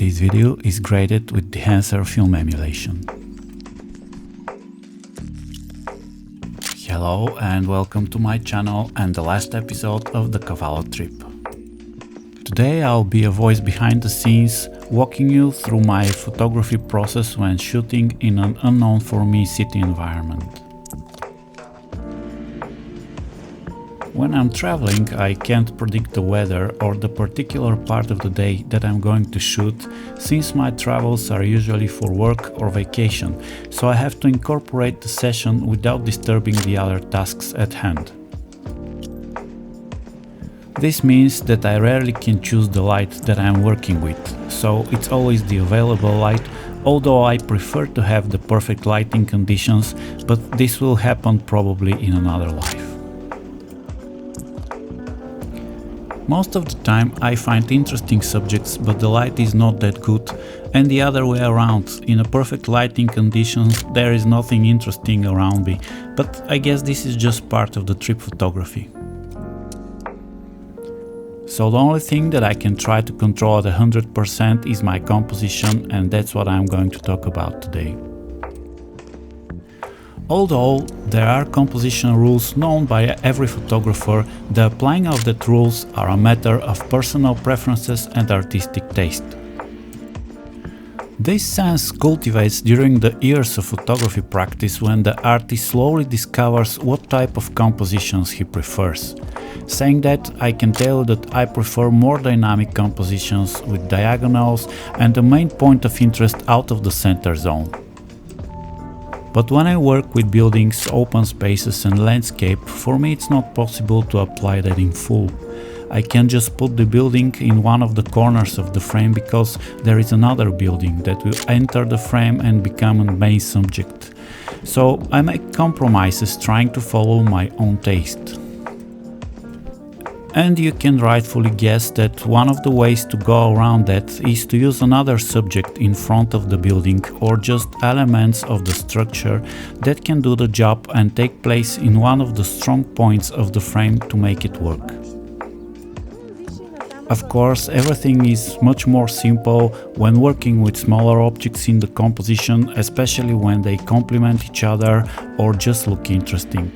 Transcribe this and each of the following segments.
This video is graded with Dehancer film emulation. Hello and welcome to my channel and the last episode of the Kavala trip. Today I'll be a voice behind the scenes, walking you through my photography process when shooting in an unknown for me city environment. When I'm traveling, I can't predict the weather or the particular part of the day that I'm going to shoot, since my travels are usually for work or vacation, so I have to incorporate the session without disturbing the other tasks at hand. This means that I rarely can choose the light that I'm working with, so it's always the available light, although I prefer to have the perfect lighting conditions, but this will happen probably in another life. Most of the time I find interesting subjects, but the light is not that good, and the other way around. In a perfect lighting conditions there is nothing interesting around me, but I guess this is just part of the trip photography. So the only thing that I can try to control at 100% is my composition, and that's what I'm going to talk about today. Although there are composition rules known by every photographer, the applying of that rules are a matter of personal preferences and artistic taste. This sense cultivates during the years of photography practice, when the artist slowly discovers what type of compositions he prefers. Saying that, I can tell you that I prefer more dynamic compositions with diagonals and the main point of interest out of the center zone. But when I work with buildings, open spaces and landscape, for me it's not possible to apply that in full. I can't just put the building in one of the corners of the frame, because there is another building that will enter the frame and become a main subject. So I make compromises trying to follow my own taste. And you can rightfully guess that one of the ways to go around that is to use another subject in front of the building, or just elements of the structure that can do the job and take place in one of the strong points of the frame to make it work. Of course, everything is much more simple when working with smaller objects in the composition, especially when they complement each other or just look interesting.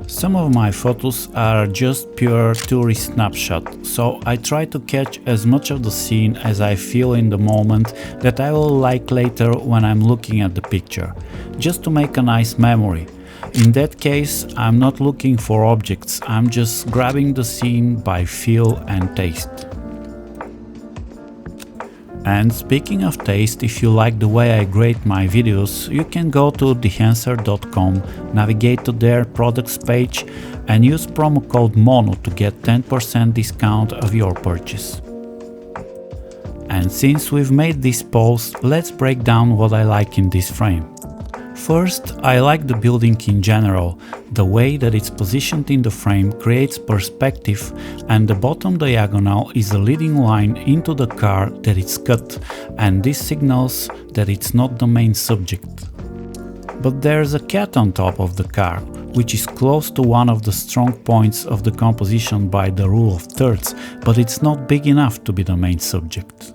Some of my photos are just pure tourist snapshot, so I try to catch as much of the scene as I feel in the moment that I will like later when I'm looking at the picture, just to make a nice memory. In that case, I'm not looking for objects, I'm just grabbing the scene by feel and taste. And speaking of taste, if you like the way I grade my videos, you can go to dehancer.com, navigate to their products page and use promo code MONO to get 10% discount of your purchase. And since we've made this pose, let's break down what I like in this frame. First, I like the building in general. The way that it's positioned in the frame creates perspective, and the bottom diagonal is a leading line into the car that it's cut, and this signals that it's not the main subject. But there's a cat on top of the car, which is close to one of the strong points of the composition by the rule of thirds, but it's not big enough to be the main subject.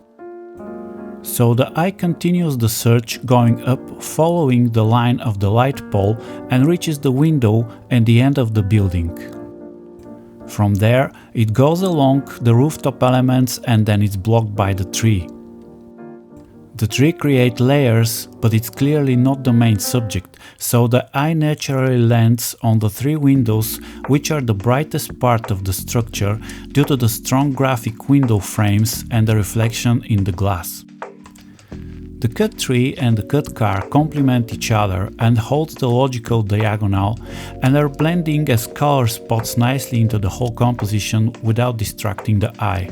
So the eye continues the search going up, following the line of the light pole, and reaches the window and the end of the building. From there it goes along the rooftop elements, and then it's blocked by the tree. The tree creates layers, but it's clearly not the main subject, so the eye naturally lands on the three windows, which are the brightest part of the structure due to the strong graphic window frames and the reflection in the glass. The cut tree and the cut car complement each other and hold the logical diagonal, and are blending as color spots nicely into the whole composition without distracting the eye.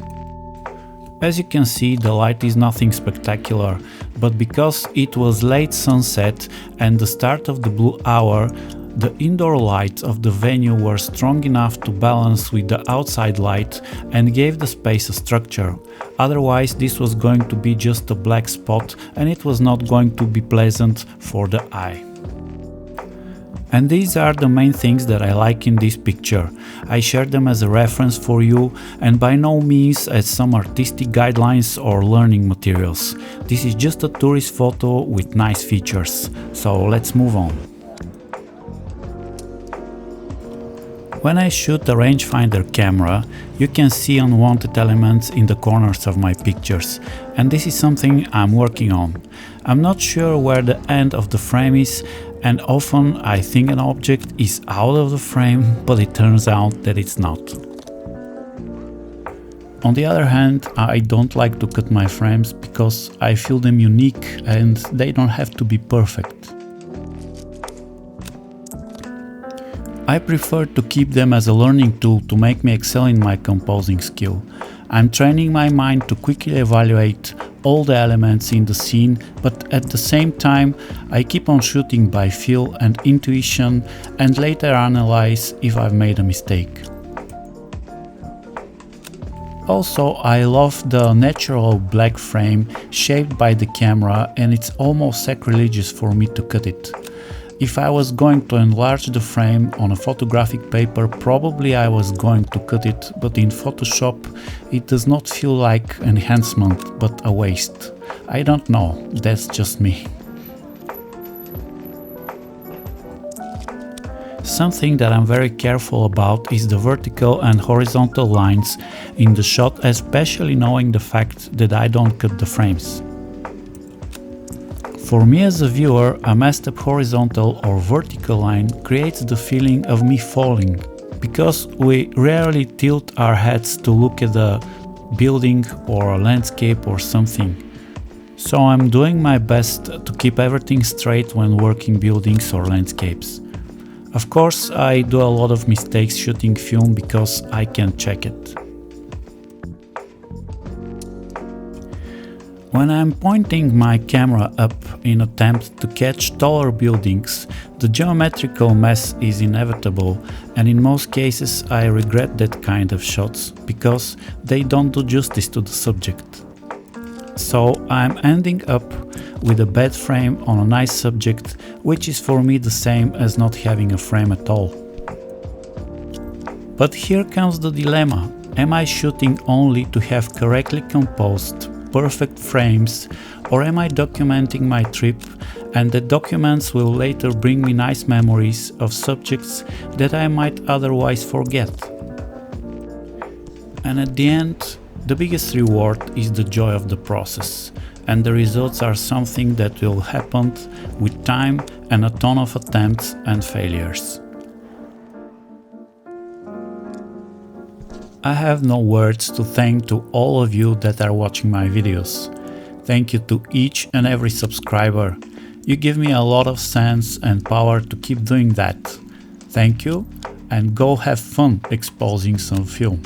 As you can see, the light is nothing spectacular, but because it was late sunset and the start of the blue hour, the indoor lights of the venue were strong enough to balance with the outside light and gave the space a structure. Otherwise, this was going to be just a black spot and it was not going to be pleasant for the eye. And these are the main things that I like in this picture. I share them as a reference for you and by no means as some artistic guidelines or learning materials. This is just a tourist photo with nice features. So let's move on. When I shoot a rangefinder camera, you can see unwanted elements in the corners of my pictures, and this is something I'm working on. I'm not sure where the end of the frame is, and often I think an object is out of the frame, but it turns out that it's not. On the other hand, I don't like to cut my frames because I feel them unique and they don't have to be perfect. I prefer to keep them as a learning tool to make me excel in my composing skill. I'm training my mind to quickly evaluate all the elements in the scene, but at the same time I keep on shooting by feel and intuition and later analyze if I've made a mistake. Also, I love the natural black frame shaped by the camera, and it's almost sacrilegious for me to cut it. If I was going to enlarge the frame on a photographic paper, probably I was going to cut it, but in Photoshop it does not feel like enhancement, but a waste. I don't know, that's just me. Something that I'm very careful about is the vertical and horizontal lines in the shot, especially knowing the fact that I don't cut the frames. For me as a viewer, a messed up horizontal or vertical line creates the feeling of me falling, because we rarely tilt our heads to look at a building or a landscape or something. So I'm doing my best to keep everything straight when working buildings or landscapes. Of course, I do a lot of mistakes shooting film because I can't check it. When I'm pointing my camera up in attempt to catch taller buildings, the geometrical mess is inevitable, and in most cases I regret that kind of shots because they don't do justice to the subject. So I'm ending up with a bad frame on a nice subject, which is for me the same as not having a frame at all. But here comes the dilemma. Am I shooting only to have correctly composed perfect frames, or am I documenting my trip and the documents will later bring me nice memories of subjects that I might otherwise forget? And at the end, the biggest reward is the joy of the process, and the results are something that will happen with time and a ton of attempts and failures. I have no words to thank to all of you that are watching my videos. Thank you to each and every subscriber. You give me a lot of sense and power to keep doing that. Thank you, and go have fun exposing some film.